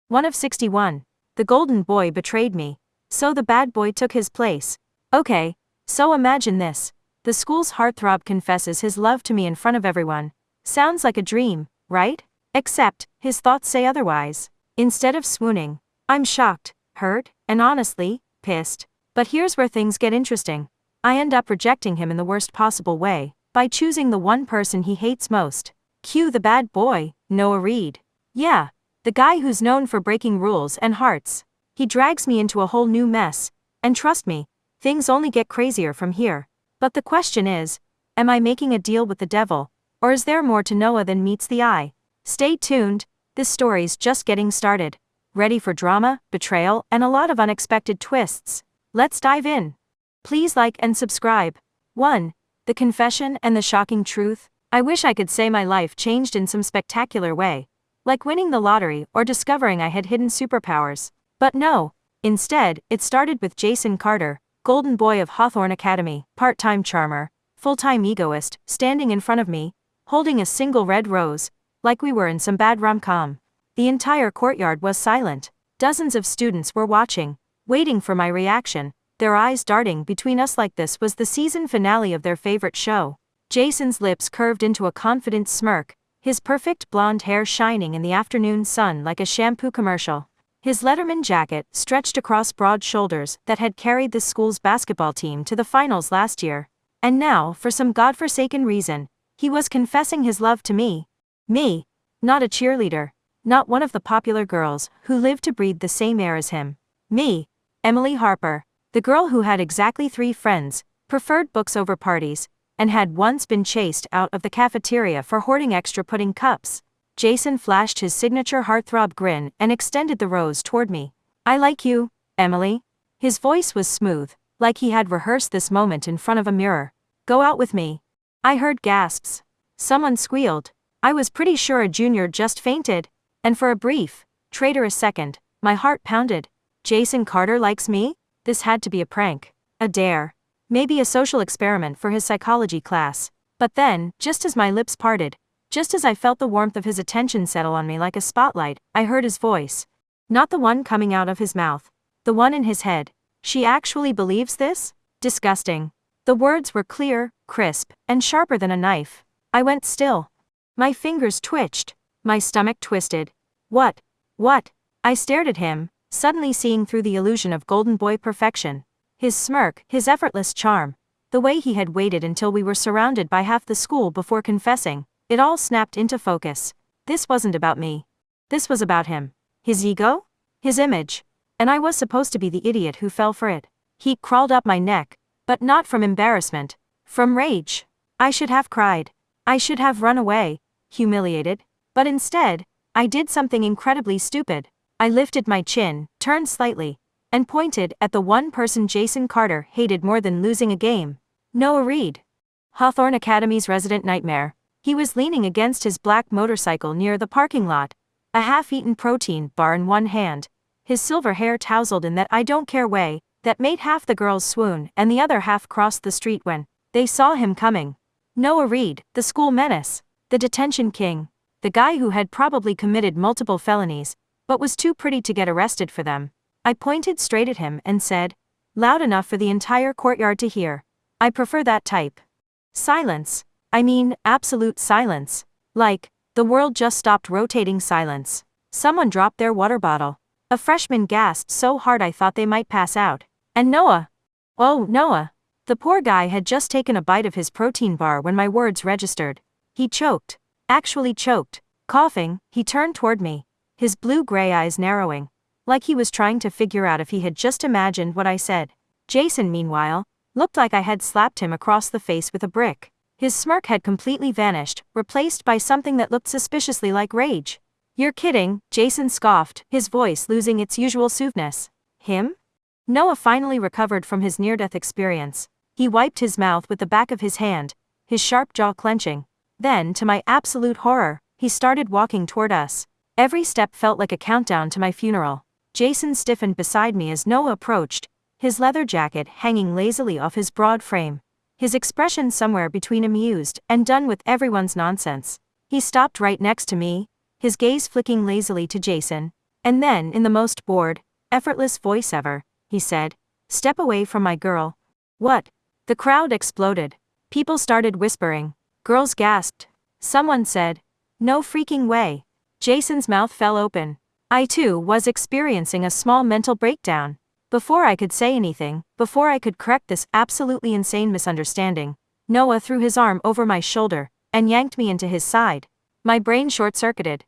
One of 61. The golden boy betrayed me. So the bad boy took his place. Okay, so imagine this. The school's heartthrob confesses his love to me in front of everyone. Sounds like a dream, right? Except, his thoughts say otherwise. Instead of swooning, I'm shocked, hurt, and honestly, pissed. But here's where things get interesting. I end up rejecting him in the worst possible way, by choosing the one person he hates most. Cue the bad boy, Noah Reed. Yeah, the guy who's known for breaking rules and hearts. He drags me into a whole new mess, and trust me, things only get crazier from here. But the question is, am I making a deal with the devil, or is there more to Noah than meets the eye? Stay tuned, this story's just getting started. Ready for drama, betrayal, and a lot of unexpected twists? Let's dive in. Please like and subscribe. 1. The confession and the shocking truth. I wish I could say my life changed in some spectacular way, like winning the lottery or discovering I had hidden superpowers. But no, instead, it started with Jason Carter, golden boy of Hawthorne Academy, part-time charmer, full-time egoist, standing in front of me, holding a single red rose, like we were in some bad rom-com. The entire courtyard was silent. Dozens of students were watching, waiting for my reaction, their eyes darting between us like this was the season finale of their favorite show. Jason's lips curved into a confident smirk, his perfect blonde hair shining in the afternoon sun like a shampoo commercial. His Letterman jacket stretched across broad shoulders that had carried the school's basketball team to the finals last year. And now, for some godforsaken reason, he was confessing his love to me. Me. Not a cheerleader. Not one of the popular girls who lived to breathe the same air as him. Me. Emily Harper. The girl who had exactly 3 friends, preferred books over parties, and had once been chased out of the cafeteria for hoarding extra pudding cups. Jason flashed his signature heartthrob grin and extended the rose toward me. I like you, Emily. His voice was smooth, like he had rehearsed this moment in front of a mirror. Go out with me. I heard gasps. Someone squealed. I was pretty sure a junior just fainted. And for a brief, traitorous second, my heart pounded. Jason Carter likes me? This had to be a prank. A dare. Maybe a social experiment for his psychology class. But then, just as my lips parted, just as I felt the warmth of his attention settle on me like a spotlight, I heard his voice. Not the one coming out of his mouth. The one in his head. She actually believes this? Disgusting. The words were clear, crisp, and sharper than a knife. I went still. My fingers twitched. My stomach twisted. What? I stared at him, suddenly seeing through the illusion of golden boy perfection. His smirk, his effortless charm. The way he had waited until we were surrounded by half the school before confessing. It all snapped into focus. This wasn't about me. This was about him. His ego? His image. And I was supposed to be the idiot who fell for it. Heat crawled up my neck, but not from embarrassment. From rage. I should have cried. I should have run away, humiliated. But instead, I did something incredibly stupid. I lifted my chin, turned slightly, and pointed at the one person Jason Carter hated more than losing a game. Noah Reed. Hawthorne Academy's resident nightmare. He was leaning against his black motorcycle near the parking lot, a half-eaten protein bar in one hand, his silver hair tousled in that I don't care way, that made half the girls swoon and the other half crossed the street when they saw him coming. Noah Reed, the school menace, the detention king, the guy who had probably committed multiple felonies, but was too pretty to get arrested for them. I pointed straight at him and said, loud enough for the entire courtyard to hear, I prefer that type. Silence. I mean, absolute silence. Like, the world just stopped rotating silence. Someone dropped their water bottle. A freshman gasped so hard I thought they might pass out. And Noah. Oh, Noah. The poor guy had just taken a bite of his protein bar when my words registered. He choked. Actually choked. Coughing, he turned toward me, his blue-gray eyes narrowing, like he was trying to figure out if he had just imagined what I said. Jason, meanwhile, looked like I had slapped him across the face with a brick. His smirk had completely vanished, replaced by something that looked suspiciously like rage. You're kidding, Jason scoffed, his voice losing its usual soothness. Him? Noah finally recovered from his near-death experience. He wiped his mouth with the back of his hand, his sharp jaw clenching. Then, to my absolute horror, he started walking toward us. Every step felt like a countdown to my funeral. Jason stiffened beside me as Noah approached, his leather jacket hanging lazily off his broad frame. His expression somewhere between amused and done with everyone's nonsense. He stopped right next to me, his gaze flicking lazily to Jason, And then, in the most bored, effortless voice ever, he said, "Step away from my girl." What? The crowd exploded. People started whispering. Girls gasped. Someone said, "No freaking way." Jason's mouth fell open. I too was experiencing a small mental breakdown. Before I could say anything, before I could correct this absolutely insane misunderstanding, Noah threw his arm over my shoulder and yanked me into his side. My brain short-circuited.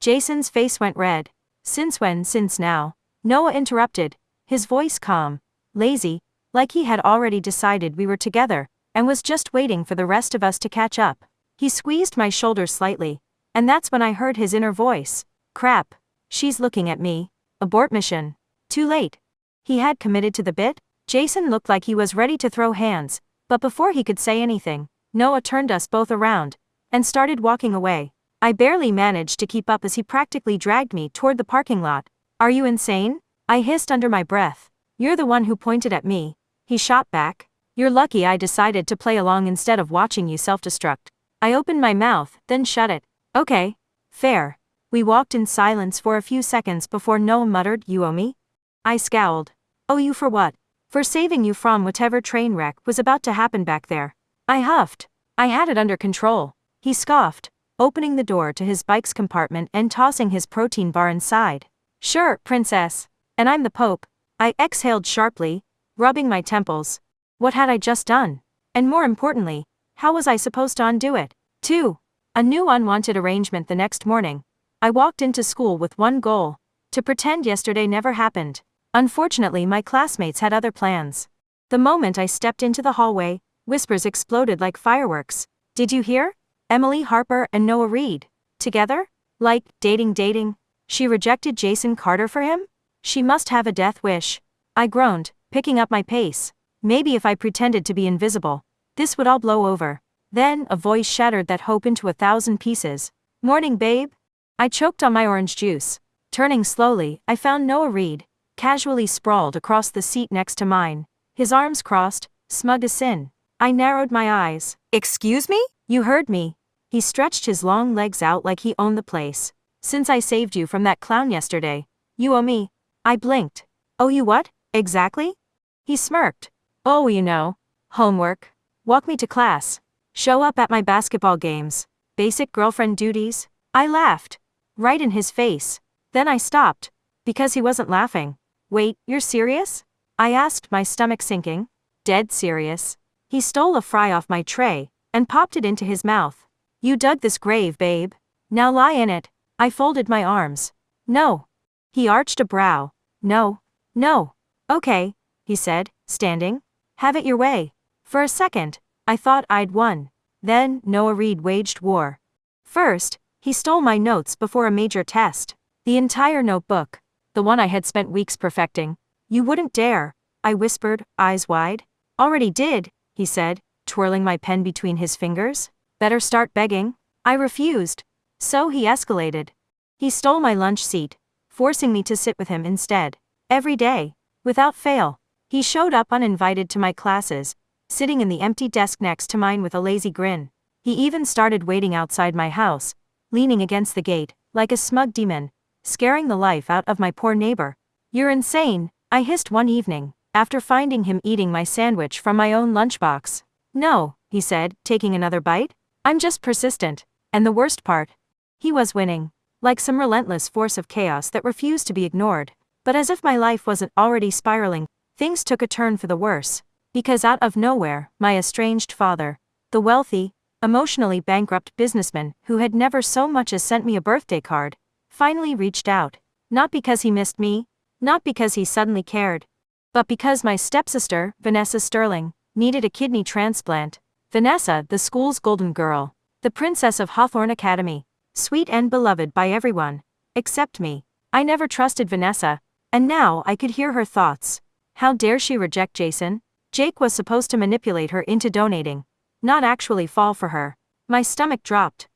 Jason's face went red. "Since when? Since now?" Noah interrupted, his voice calm, lazy, like he had already decided we were together and was just waiting for the rest of us to catch up. He squeezed my shoulder slightly, and that's when I heard his inner voice. Crap. She's looking at me. Abort mission. Too late. He had committed to the bit. Jason looked like he was ready to throw hands, but before he could say anything, Noah turned us both around and started walking away. I barely managed to keep up as he practically dragged me toward the parking lot. "Are you insane?" I hissed under my breath. "You're the one who pointed at me," he shot back. "You're lucky I decided to play along instead of watching you self-destruct." I opened my mouth, then shut it. "Okay. Fair." We walked in silence for a few seconds before Noah muttered, "You owe me?" I scowled. "Owe you for what?" "For saving you from whatever train wreck was about to happen back there." I huffed. "I had it under control." He scoffed, opening the door to his bike's compartment and tossing his protein bar inside. "Sure, princess. And I'm the Pope." I exhaled sharply, rubbing my temples. What had I just done? And more importantly, how was I supposed to undo it? 2. A new unwanted arrangement the next morning. I walked into school with one goal: to pretend yesterday never happened. Unfortunately, my classmates had other plans. The moment I stepped into the hallway, whispers exploded like fireworks. "Did you hear? Emily Harper and Noah Reed. Together? Like, dating? She rejected Jason Carter for him? She must have a death wish." I groaned, picking up my pace. Maybe if I pretended to be invisible, this would all blow over. Then, a voice shattered that hope into 1,000 pieces. "Morning, babe." I choked on my orange juice. Turning slowly, I found Noah Reed, casually sprawled across the seat next to mine, his arms crossed, smug as sin. I narrowed my eyes. "Excuse me? You heard me." He stretched his long legs out like he owned the place. "Since I saved you from that clown yesterday, you owe me." I blinked. "Owe you what, exactly?" He smirked. "Oh, you know. Homework. Walk me to class. Show up at my basketball games. Basic girlfriend duties." I laughed. Right in his face. Then I stopped. Because he wasn't laughing. "Wait, you're serious?" I asked, my stomach sinking. "Dead serious." He stole a fry off my tray and popped it into his mouth. "You dug this grave, babe. Now lie in it." I folded my arms. "No." He arched a brow. No. "Okay," he said, standing. "Have it your way." For a second, I thought I'd won. Then, Noah Reed waged war. First, he stole my notes before a major test. The entire notebook. The one I had spent weeks perfecting. "You wouldn't dare," I whispered, eyes wide. "Already did," he said, twirling my pen between his fingers. "Better start begging." I refused. So he escalated. He stole my lunch seat, forcing me to sit with him instead. Every day. Without fail. He showed up uninvited to my classes, sitting in the empty desk next to mine with a lazy grin. He even started waiting outside my house, leaning against the gate, like a smug demon, scaring the life out of my poor neighbor. "You're insane," I hissed one evening, after finding him eating my sandwich from my own lunchbox. "No," he said, taking another bite. "I'm just persistent. And the worst part? He was winning. Like some relentless force of chaos that refused to be ignored. But as if my life wasn't already spiraling, things took a turn for the worse. Because out of nowhere, my estranged father, the wealthy, emotionally bankrupt businessman who had never so much as sent me a birthday card, finally reached out. Not because he missed me, not because he suddenly cared, but because my stepsister, Vanessa Sterling, needed a kidney transplant. Vanessa, the school's golden girl, the princess of Hawthorne Academy, sweet and beloved by everyone, except me. I never trusted Vanessa, and now I could hear her thoughts. How dare she reject Jason? Jake was supposed to manipulate her into donating, not actually fall for her. My stomach dropped.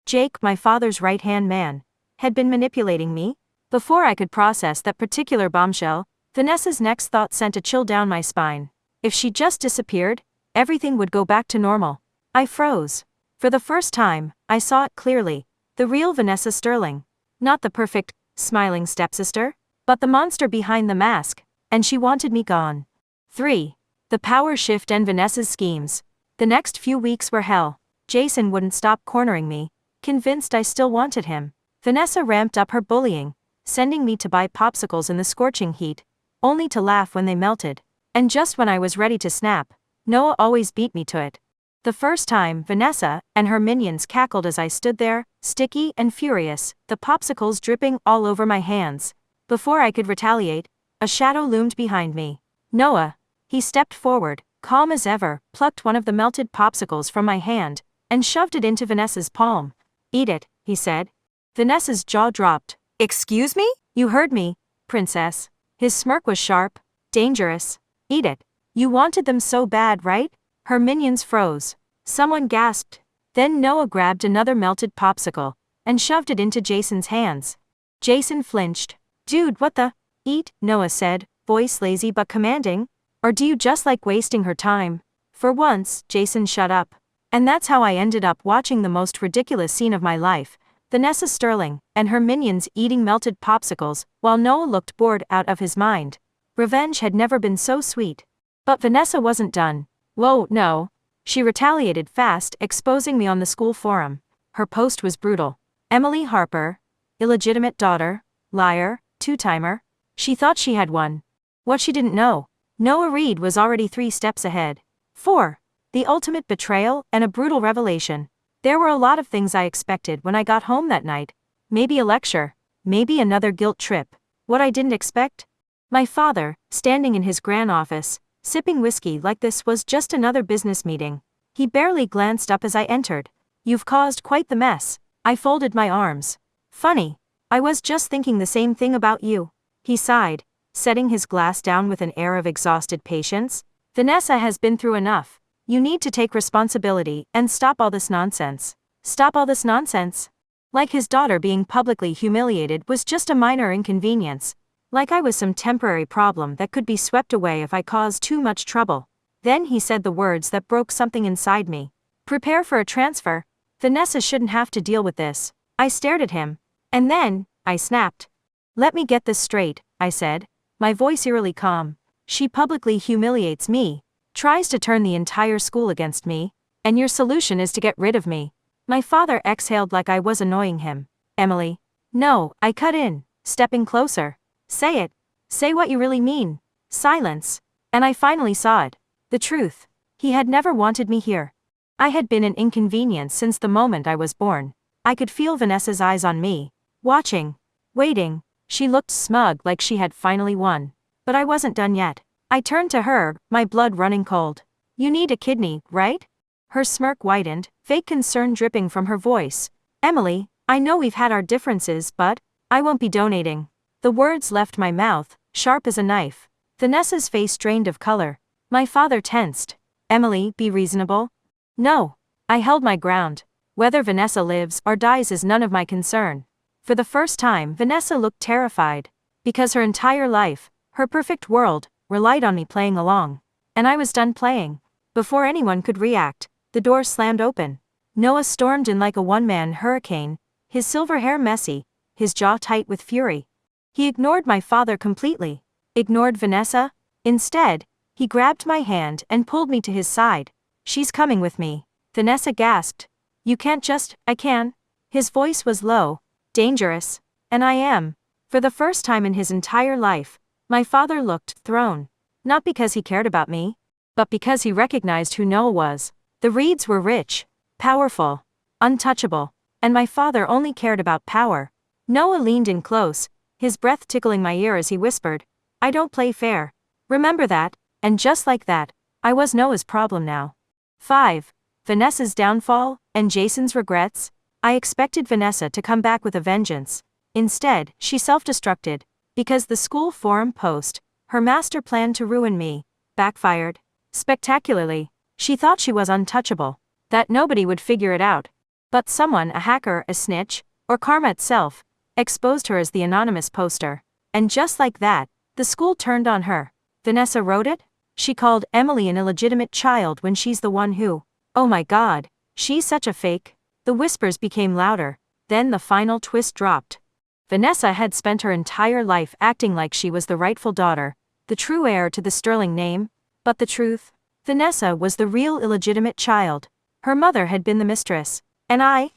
Jake, my father's right-hand man, had been manipulating me? Before I could process that particular bombshell, Vanessa's next thought sent a chill down my spine. If she just disappeared, everything would go back to normal. I froze. For the first time, I saw it clearly. The real Vanessa Sterling. Not the perfect, smiling stepsister. But the monster behind the mask, and she wanted me gone. 3. The power shift and Vanessa's schemes. The next few weeks were hell. Jason wouldn't stop cornering me, convinced I still wanted him. Vanessa ramped up her bullying, sending me to buy popsicles in the scorching heat, only to laugh when they melted. And just when I was ready to snap, Noah always beat me to it. The first time, Vanessa and her minions cackled as I stood there, sticky and furious, the popsicles dripping all over my hands. Before I could retaliate, a shadow loomed behind me. Noah. He stepped forward, calm as ever, plucked one of the melted popsicles from my hand, and shoved it into Vanessa's palm. "Eat it," he said. Vanessa's jaw dropped. "Excuse me? You heard me, princess." His smirk was sharp, dangerous. "Eat it. You wanted them so bad, right?" Her minions froze. Someone gasped. Then Noah grabbed another melted popsicle, and shoved it into Jason's hands. Jason flinched. "Dude, what the?" "Eat," Noah said, voice lazy but commanding. "Or do you just like wasting her time?" For once, Jason shut up. And that's how I ended up watching the most ridiculous scene of my life. Vanessa Sterling and her minions eating melted popsicles, while Noah looked bored out of his mind. Revenge had never been so sweet. But Vanessa wasn't done. Whoa, no. She retaliated fast, exposing me on the school forum. Her post was brutal. Emily Harper, illegitimate daughter, liar, two-timer. She thought she had one. What she didn't know, Noah Reed was already 3 steps ahead. 4. The ultimate betrayal and a brutal revelation. There were a lot of things I expected when I got home that night. Maybe a lecture, maybe another guilt trip. What I didn't expect? My father, standing in his grand office, sipping whiskey like this was just another business meeting. He barely glanced up as I entered. "You've caused quite the mess." I folded my arms. "Funny. I was just thinking the same thing about you." He sighed, setting his glass down with an air of exhausted patience. "Vanessa has been through enough. You need to take responsibility and stop all this nonsense." Stop all this nonsense? Like his daughter being publicly humiliated was just a minor inconvenience. Like I was some temporary problem that could be swept away if I caused too much trouble. Then he said the words that broke something inside me. "Prepare for a transfer. Vanessa shouldn't have to deal with this." I stared at him. And then, I snapped. "Let me get this straight," I said, my voice eerily calm. "She publicly humiliates me, tries to turn the entire school against me, and your solution is to get rid of me." My father exhaled like I was annoying him. "Emily." "No," I cut in, stepping closer. "Say it. Say what you really mean." Silence. And I finally saw it. The truth. He had never wanted me here. I had been an inconvenience since the moment I was born. I could feel Vanessa's eyes on me, watching, waiting. She looked smug like she had finally won. But I wasn't done yet. I turned to her, my blood running cold. "You need a kidney, right?" Her smirk widened, fake concern dripping from her voice. "Emily, I know we've had our differences, but I won't be donating." The words left my mouth, sharp as a knife. Vanessa's face drained of color. My father tensed. "Emily, be reasonable." "No." I held my ground. Whether Vanessa lives or dies is none of my concern. For the first time, Vanessa looked terrified. Because her entire life, her perfect world, relied on me playing along. And I was done playing. Before anyone could react, the door slammed open. Noah stormed in like a one-man hurricane, his silver hair messy, his jaw tight with fury. He ignored my father completely. Ignored Vanessa. Instead, he grabbed my hand and pulled me to his side. "She's coming with me." Vanessa gasped. "You can't just." "I can." His voice was low, dangerous. "And I am." For the first time in his entire life, my father looked thrown. Not because he cared about me, but because he recognized who Noah was. The Reeds were rich, powerful, untouchable, and my father only cared about power. Noah leaned in close, his breath tickling my ear as he whispered, "I don't play fair. Remember that." And just like that, I was Noah's problem now. 5. Vanessa's downfall and Jason's regrets. I expected Vanessa to come back with a vengeance. Instead, she self-destructed, because the school forum post, her master plan to ruin me, backfired. Spectacularly. She thought she was untouchable, that nobody would figure it out. But someone, a hacker, a snitch, or karma itself, exposed her as the anonymous poster. And just like that, the school turned on her. Vanessa wrote it? She called Emily an illegitimate child when she's the one who. Oh my God, she's such a fake. The whispers became louder, then the final twist dropped. Vanessa had spent her entire life acting like she was the rightful daughter, the true heir to the sterling name, but the truth? Vanessa was the real illegitimate child. Her mother had been the mistress, and I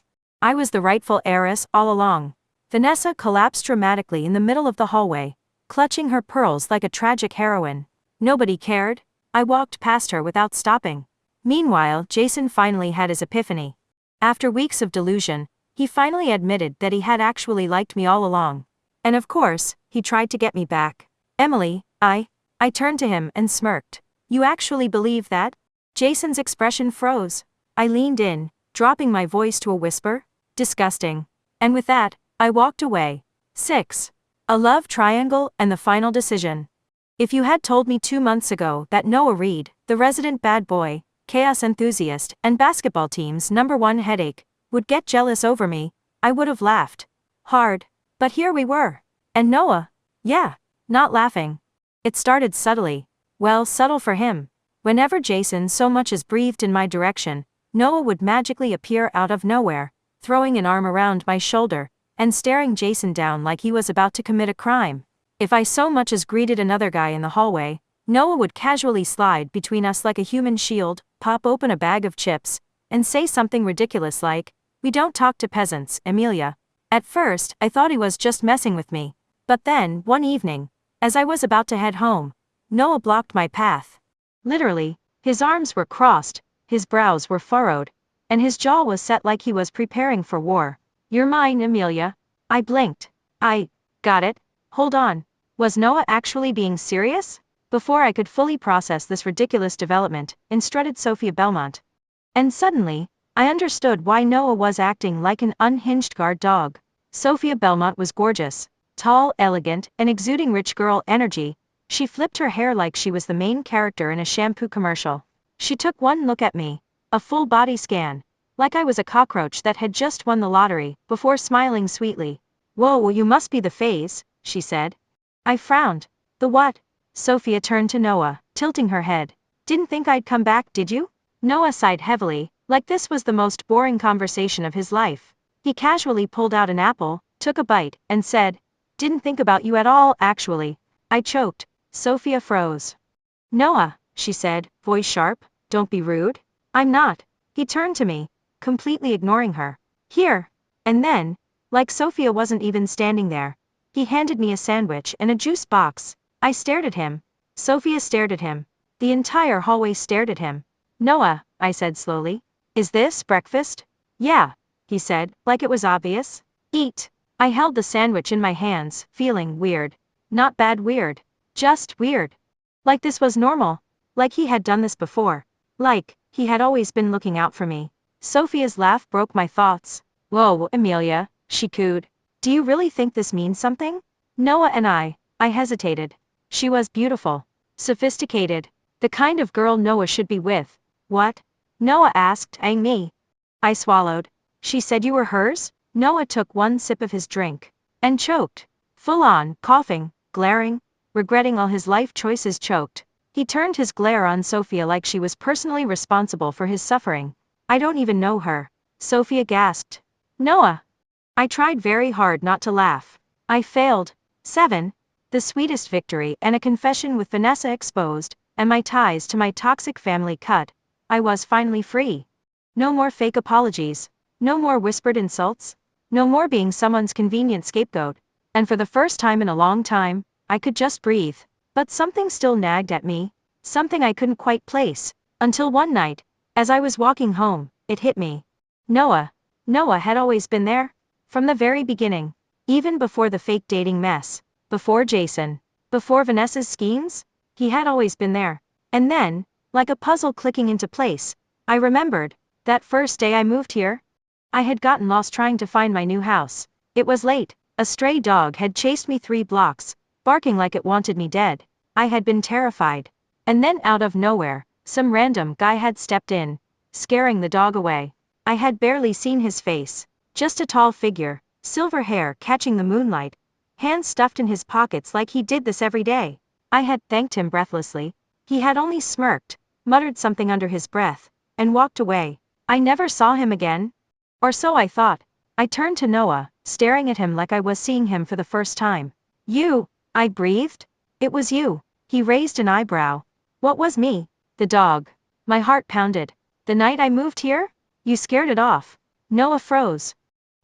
was the rightful heiress all along. Vanessa collapsed dramatically in the middle of the hallway, clutching her pearls like a tragic heroine. Nobody cared. I walked past her without stopping. Meanwhile, Jason finally had his epiphany. After weeks of delusion, he finally admitted that he had actually liked me all along. And of course, he tried to get me back. Emily, I turned to him and smirked. You actually believe that? Jason's expression froze. I leaned in, dropping my voice to a whisper. Disgusting. And with that, I walked away. 6. A love triangle and the final decision. If you had told me 2 months ago that Noah Reed, the resident bad boy, chaos enthusiast, and basketball team's #1 headache, would get jealous over me, I would have laughed. Hard. But here we were. And Noah? Yeah. Not laughing. It started subtly. Well, subtle for him. Whenever Jason so much as breathed in my direction, Noah would magically appear out of nowhere, throwing an arm around my shoulder, and staring Jason down like he was about to commit a crime. If I so much as greeted another guy in the hallway, Noah would casually slide between us like a human shield, pop open a bag of chips, and say something ridiculous like, "We don't talk to peasants, Amelia." At first, I thought he was just messing with me. But then, one evening, as I was about to head home, Noah blocked my path. Literally, his arms were crossed, his brows were furrowed, and his jaw was set like he was preparing for war. "You're mine, Amelia." I blinked. Got it? Hold on. Was Noah actually being serious? Before I could fully process this ridiculous development, in strutted Sophia Belmont. And suddenly, I understood why Noah was acting like an unhinged guard dog. Sophia Belmont was gorgeous, tall, elegant, and exuding rich girl energy. She flipped her hair like she was the main character in a shampoo commercial. She took one look at me, a full body scan, like I was a cockroach that had just won the lottery, before smiling sweetly. "Whoa, well, you must be the phase," she said. I frowned. "The what?" Sophia turned to Noah, tilting her head. "Didn't think I'd come back, did you?" Noah sighed heavily, like this was the most boring conversation of his life. He casually pulled out an apple, took a bite, and said, "Didn't think about you at all, actually." I choked. Sophia froze. "Noah," she said, voice sharp, "don't be rude." "I'm not." He turned to me, completely ignoring her. "Here." And then, like Sophia wasn't even standing there, he handed me a sandwich and a juice box. I stared at him. Sophia stared at him. The entire hallway stared at him. "Noah," I said slowly, "is this breakfast?" "Yeah," he said, like it was obvious. "Eat." I held the sandwich in my hands, feeling weird. Not bad weird. Just weird. Like this was normal. Like he had done this before. Like, he had always been looking out for me. Sophia's laugh broke my thoughts. "Whoa, Amelia," she cooed. "Do you really think this means something?" Noah and I hesitated. She was beautiful. Sophisticated. The kind of girl Noah should be with. "What?" Noah asked, eyeing me. I swallowed. "She said you were hers?" Noah took one sip of his drink. And choked. Full on, coughing, glaring, regretting all his life choices choked. He turned his glare on Sophia like she was personally responsible for his suffering. "I don't even know her." Sophia gasped. "Noah." I tried very hard not to laugh. I failed. 7. The sweetest victory and a confession with Vanessa exposed, and my ties to my toxic family cut. I was finally free. No more fake apologies. No more whispered insults. No more being someone's convenient scapegoat. And for the first time in a long time, I could just breathe. But something still nagged at me. Something I couldn't quite place. Until one night, as I was walking home, it hit me. Noah. Noah had always been there. From the very beginning. Even before the fake dating mess. Before Jason. Before Vanessa's schemes. He had always been there. And then, like a puzzle clicking into place, I remembered. That first day I moved here. I had gotten lost trying to find my new house. It was late. A stray dog had chased me 3 blocks, barking like it wanted me dead. I had been terrified. And then out of nowhere, some random guy had stepped in, scaring the dog away. I had barely seen his face. Just a tall figure, silver hair catching the moonlight, hands stuffed in his pockets like he did this every day. I had thanked him breathlessly. He had only smirked, muttered something under his breath, and walked away. I never saw him again. Or so I thought. I turned to Noah, staring at him like I was seeing him for the first time. You, I breathed. It was you. He raised an eyebrow. What was me? The dog. My heart pounded. The night I moved here? You scared it off. Noah froze.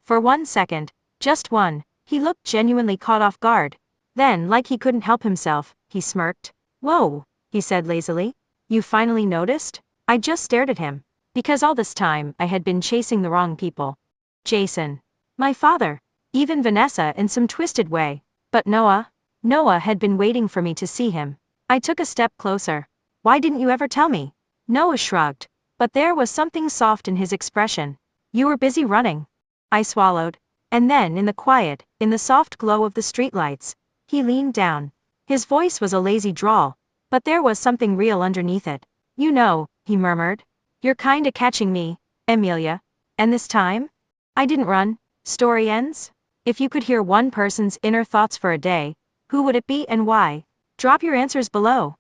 For 1 second, just one, he looked genuinely caught off guard. Then, like he couldn't help himself, he smirked. Whoa, he said lazily. You finally noticed? I just stared at him. Because all this time, I had been chasing the wrong people. Jason. My father. Even Vanessa in some twisted way. But Noah? Noah had been waiting for me to see him. I took a step closer. Why didn't you ever tell me? Noah shrugged. But there was something soft in his expression. You were busy running. I swallowed. And then in the quiet, in the soft glow of the streetlights, he leaned down. His voice was a lazy drawl, but there was something real underneath it. You know, he murmured. You're kinda catching me, Amelia. And this time? I didn't run. Story ends? If you could hear one person's inner thoughts for a day, who would it be and why? Drop your answers below.